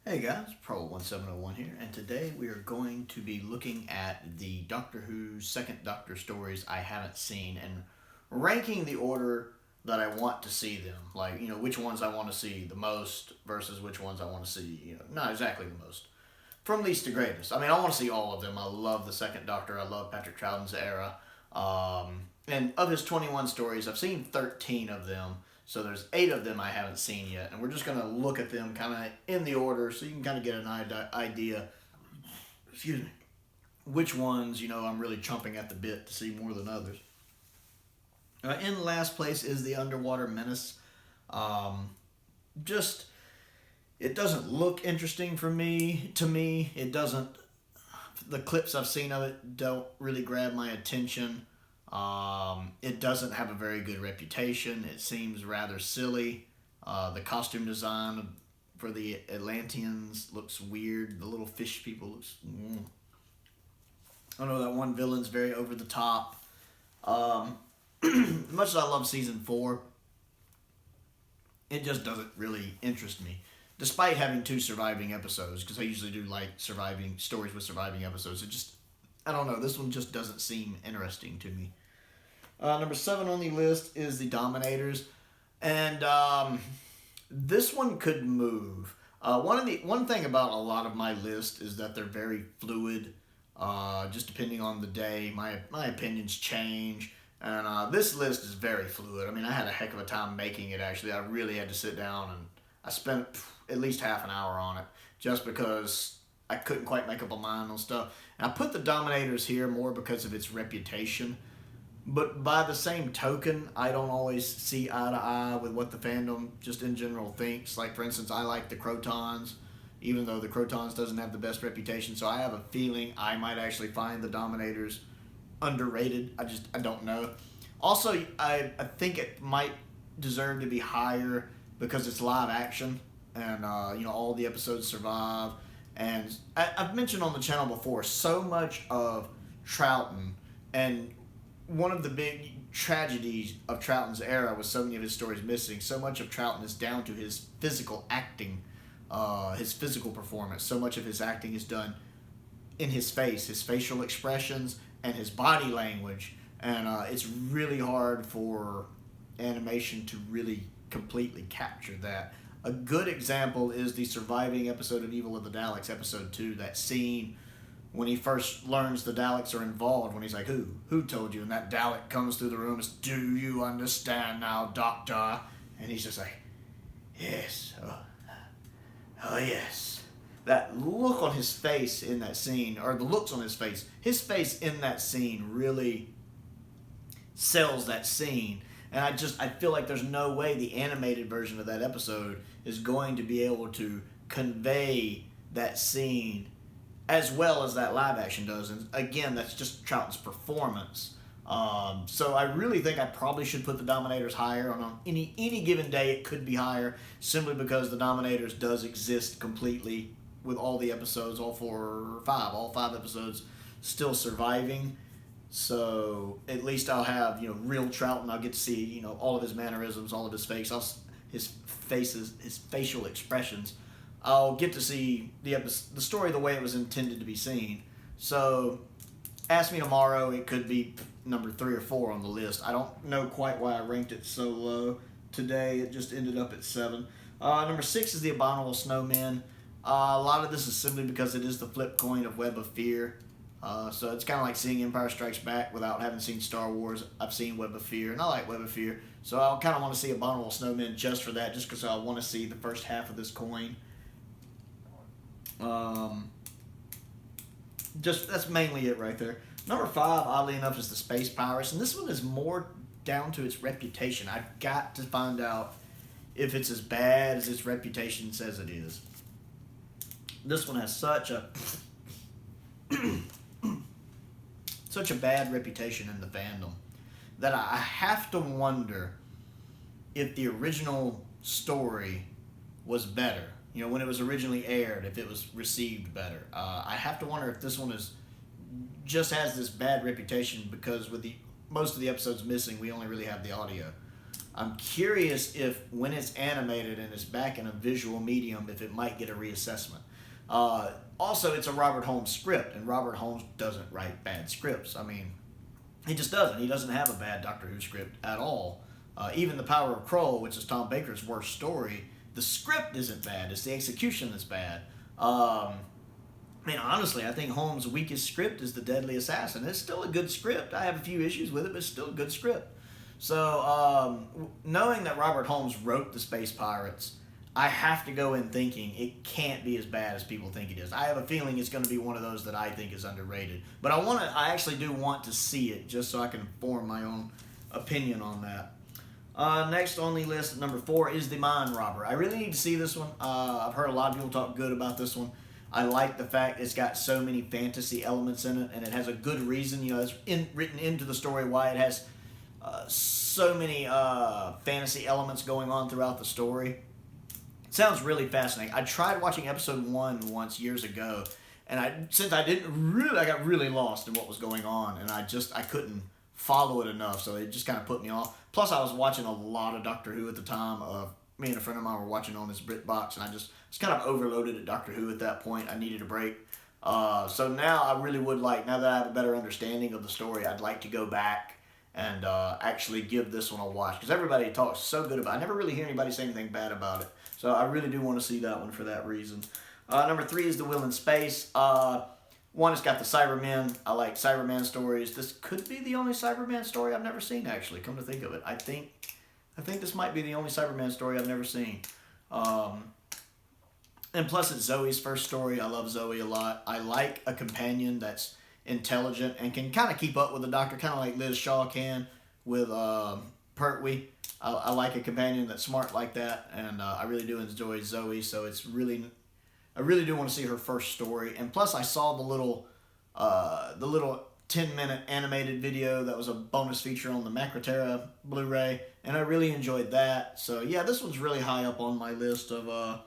Hey guys, Pro1701 here, and today we are going to be looking at the Doctor Who second Doctor stories I haven't seen and ranking the order that I want to see them. Like, which ones I want to see the most versus which ones I want to see, not exactly the most. From least to greatest. I mean, I want to see all of them. I love the second Doctor, I love Patrick Troughton's era. And of his 21 stories, I've seen 13 of them. So there's 8 of them I haven't seen yet, and we're just going to look at them kind of in the order so you can kind of get an idea, excuse me, which ones, I'm really chomping at the bit to see more than others. In last place is the Underwater Menace. Just, it doesn't look interesting to me. It doesn't, the clips I've seen of it don't really grab my attention. It doesn't have a very good reputation. It seems rather silly. The costume design for the Atlanteans looks weird. The little fish people looks. I know that one villain's very over the top. Much as I love season 4, it just doesn't really interest me. Despite having 2 surviving episodes, because I usually do like surviving stories with surviving episodes, I don't know, this one just doesn't seem interesting to me. Number 7 on the list is the Dominators, and this one could move. One thing about a lot of my list is that they're very fluid. Just depending on the day, my opinions change, and this list is very fluid. I mean, I had a heck of a time making it. Actually, I really had to sit down and I spent at least half an hour on it, just because I couldn't quite make up a mind on stuff. And I put the Dominators here more because of its reputation. But by the same token, I don't always see eye to eye with what the fandom just in general thinks. Like, for instance, I like the Crotons, even though the Crotons doesn't have the best reputation. So I have a feeling I might actually find the Dominators underrated. I don't know. Also, I think it might deserve to be higher because it's live action. And, all the episodes survive. And I've mentioned on the channel before, so much of Troughton, and one of the big tragedies of Troughton's era was so many of his stories missing. So much of Troughton is down to his physical acting, his physical performance. So much of his acting is done in his face, his facial expressions, and his body language. And it's really hard for animation to really completely capture that. A good example is the surviving episode of Evil of the Daleks, episode 2, that scene when he first learns the Daleks are involved, when he's like, who told you? And that Dalek comes through the room and says, do you understand now, Doctor? And he's just like, yes, oh yes. That look on his face in that scene, or the looks on his face in that scene really sells that scene. And I feel like there's no way the animated version of that episode is going to be able to convey that scene as well as that live action does. And again, that's just Troughton's performance. So I really think I probably should put the Dominators higher. On any given day, it could be higher, simply because the Dominators does exist completely with all the episodes, all 5 episodes still surviving. So at least I'll have, real Troughton. I'll get to see, all of his mannerisms, all of his his facial expressions. I'll get to see the story the way it was intended to be seen. So, ask me tomorrow, it could be number 3 or 4 on the list. I don't know quite why I ranked it so low. Today, it just ended up at 7. Number 6 is the Abominable Snowmen. A lot of this is simply because it is the flip coin of Web of Fear. So it's kind of like seeing Empire Strikes Back without having seen Star Wars. I've seen Web of Fear, and I like Web of Fear. So I kind of want to see Abominable Snowmen just for that, just because I want to see the first half of this coin. That's mainly it right there. Number 5, oddly enough, is the Space Pirates, and this one is more down to its reputation. I've got to find out if it's as bad as its reputation says it is. This one has such a bad reputation in the fandom that I have to wonder if the original story was better. When it was originally aired, if it was received better. I have to wonder if this one just has this bad reputation because with most of the episodes missing, we only really have the audio. I'm curious if when it's animated and it's back in a visual medium, if it might get a reassessment. Also, it's a Robert Holmes script, and Robert Holmes doesn't write bad scripts. I mean, he just doesn't. He doesn't have a bad Doctor Who script at all. Even The Power of Kroll, which is Tom Baker's worst story, the script isn't bad. It's the execution that's bad. I mean, honestly, I think Holmes' weakest script is The Deadly Assassin. It's still a good script. I have a few issues with it, but it's still a good script. So, knowing that Robert Holmes wrote The Space Pirates, I have to go in thinking it can't be as bad as people think it is. I have a feeling it's going to be one of those that I think is underrated. But I actually do want to see it just so I can form my own opinion on that. Next on the list, number 4, is The Mind Robber. I really need to see this one. I've heard a lot of people talk good about this one. I like the fact it's got so many fantasy elements in it, and it has a good reason. You know, it's written into the story why it has so many fantasy elements going on throughout the story. It sounds really fascinating. I tried watching episode 1 once years ago, and I got really lost in what was going on, and I couldn't follow it enough, so it just kind of put me off. Plus, I was watching a lot of Doctor Who at the time. Me and a friend of mine were watching on this BritBox, and I just was kind of overloaded at Doctor Who at that point. I needed a break. So now I really would like, now that I have a better understanding of the story, I'd like to go back and actually give this one a watch, because everybody talks so good about it. I never really hear anybody say anything bad about it. So I really do want to see that one for that reason. Number 3 is The Will in Space. One, it's got the Cybermen. I like Cyberman stories. This could be the only Cyberman story I've never seen, actually, come to think of it. I think this might be the only Cyberman story I've never seen. And plus, it's Zoe's first story. I love Zoe a lot. I like a companion that's intelligent and can kind of keep up with the Doctor, kind of like Liz Shaw can with Pertwee. I like a companion that's smart like that, and I really do enjoy Zoe, so I really do want to see her first story. And plus, I saw the little 10-minute animated video that was a bonus feature on the Macroterra Blu-ray, and I really enjoyed that. So yeah, this one's really high up on my list of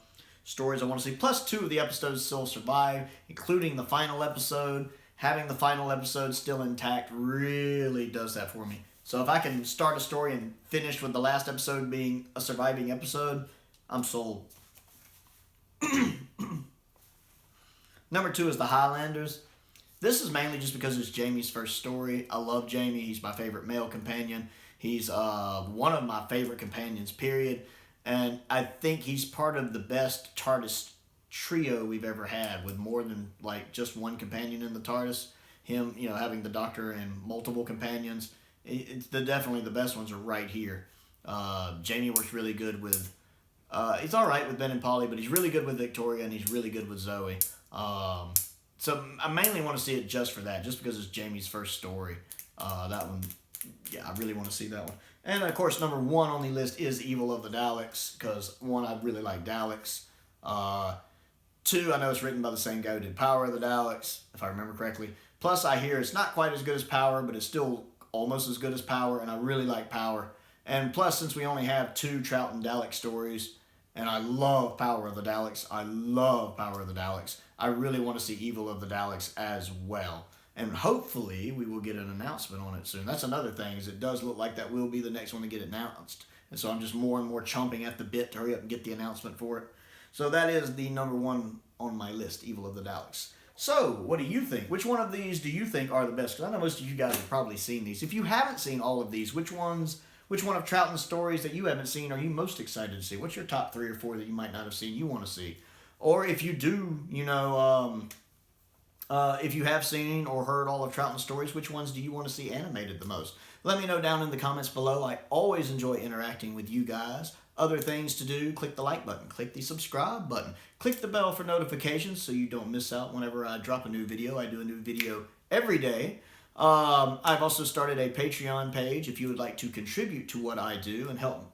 stories I want to see. Plus, 2 of the episodes still survive, including the final episode. Having the final episode still intact really does that for me. So if I can start a story and finish with the last episode being a surviving episode, I'm sold. Number 2 is The Highlanders. This is mainly just because it's Jamie's first story. I love Jamie. He's my favorite male companion. He's one of my favorite companions, period. And I think he's part of the best TARDIS trio we've ever had, with more than like just one companion in the TARDIS. Him, you know, having the Doctor and multiple companions. Definitely the best ones are right here. Jamie works really good with... he's all right with Ben and Polly, but he's really good with Victoria, and he's really good with Zoe. So I mainly want to see it just for that, just because it's Jamie's first story. That one, yeah, I really want to see that one. And of course, number 1 on the list is Evil of the Daleks, because 1, I really like Daleks. 2, I know it's written by the same guy who did Power of the Daleks, if I remember correctly. Plus, I hear it's not quite as good as Power, but it's still almost as good as Power, and I really like Power. And plus, since we only have 2 Troughton Dalek stories, and I love Power of the Daleks, I really want to see Evil of the Daleks as well. And hopefully, we will get an announcement on it soon. That's another thing, is it does look like that will be the next one to get announced. And so I'm just more and more chomping at the bit to hurry up and get the announcement for it. So that is the number 1 on my list, Evil of the Daleks. So, what do you think? Which one of these do you think are the best? Because I know most of you guys have probably seen these. If you haven't seen all of these, which one of Troughton's stories that you haven't seen are you most excited to see? What's your top 3 or 4 that you might not have seen you want to see? Or if you do, if you have seen or heard all of Troughton's stories, which ones do you want to see animated the most? Let me know down in the comments below. I always enjoy interacting with you guys. Other things to do, click the like button, click the subscribe button, click the bell for notifications so you don't miss out whenever I drop a new video. I do a new video every day. I've also started a Patreon page if you would like to contribute to what I do and help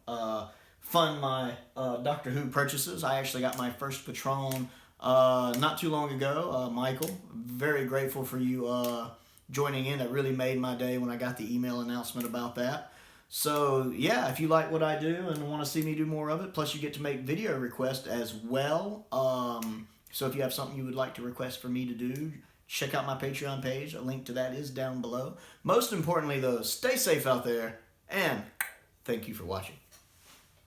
fund my Doctor Who purchases. I actually got my first Patron not too long ago, Michael. Very grateful for you joining in. That really made my day when I got the email announcement about that. So, yeah, if you like what I do and want to see me do more of it, plus you get to make video requests as well. So if you have something you would like to request for me to do, check out my Patreon page. A link to that is down below. Most importantly, though, stay safe out there, and thank you for watching.